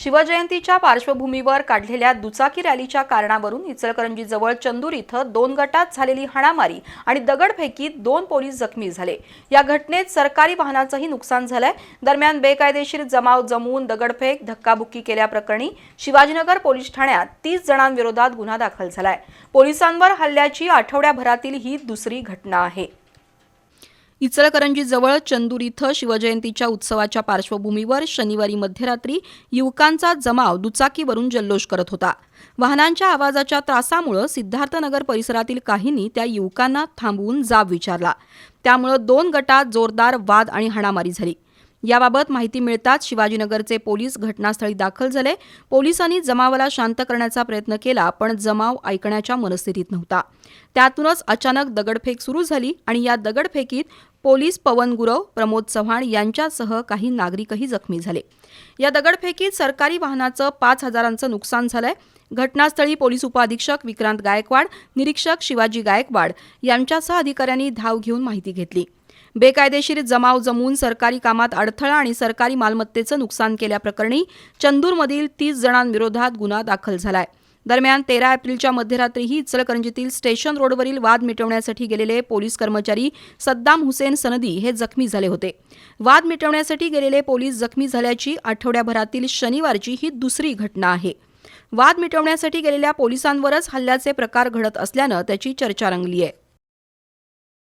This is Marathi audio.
शिवजयंतीच्या पार्श्वभूमीवर काढलेल्या दुचाकी रॅलीच्या कारणावरून इचलकरंजीजवळ चंदूर इथं 2 गटात झालेली हाणामारी आणि दगडफेकीत 2 पोलीस जखमी झाले। या घटनेत सरकारी वाहनाचंही नुकसान झालंय। दरम्यान बेकायदेशीर जमाव जमवून दगडफेक धक्काबुक्की केल्याप्रकरणी शिवाजीनगर पोलीस ठाण्यात 30 जणांविरोधात गुन्हा दाखल झालाय। पोलिसांवर हल्ल्याची आठवड्याभरातील ही दुसरी घटना आहे। इचलकरंजीजवळ चंदूर इथं शिवजयंतीच्या उत्सवाच्या पार्श्वभूमीवर शनिवारी मध्यरात्री युवकांचा जमाव दुचाकीवरून जल्लोष करत होता। वाहनांच्या आवाजाच्या त्रासामुळे सिद्धार्थनगर परिसरातील काहींनी त्या युवकांना थांबवून जाब विचारला। त्यामुळे 2 गटात जोरदार वाद आणि हाणामारी झाली। याबाबत माहिती मिळताच शिवाजीनगरचे पोलीस घटनास्थळी दाखल झाले। पोलिसांनी जमावाला शांत करण्याचा प्रयत्न केला, पण जमाव ऐकण्याच्या मनस्थितीत नव्हता। त्यातूनच अचानक दगडफेक सुरू झाली आणि या दगडफेकीत पोलीस पवन गुरव, प्रमोद चव्हाण यांच्यासह काही नागरिकही जखमी झाले। या दगडफेकीत सरकारी वाहनाचं 5,000चं नुकसान झालंय। घटनास्थळी पोलीस उपअधीक्षक विक्रांत गायकवाड, निरीक्षक शिवाजी गायकवाड यांच्यासह अधिकाऱ्यांनी धाव घेऊन माहिती घेतली। बेकायदेशीर जमाव जमवून सरकारी कामात अडथळा आणि सरकारी मालमत्तेचं नुकसान केल्याप्रकरणी चंदूरमधील 30 जणांविरोधात गुन्हा दाखल झालाय। दरम्यान 13 एप्रिलच्या मध्यरात्रीही इचलकरंजीतील स्टेशन रोडवरील वाद मिटवण्यासाठी गेलेले पोलीस कर्मचारी सद्दाम हुसेन सनदी हे जखमी झाले होते। वाद मिटवण्यासाठी गेलेले पोलीस जखमी झाल्याची आठवड्याभरातील शनिवारची ही दुसरी घटना आहे। वाद मिटवण्यासाठी गेलेल्या पोलिसांवरच हल्ल्याचे प्रकार घडत असल्यानं त्याची चर्चा रंगली आहे।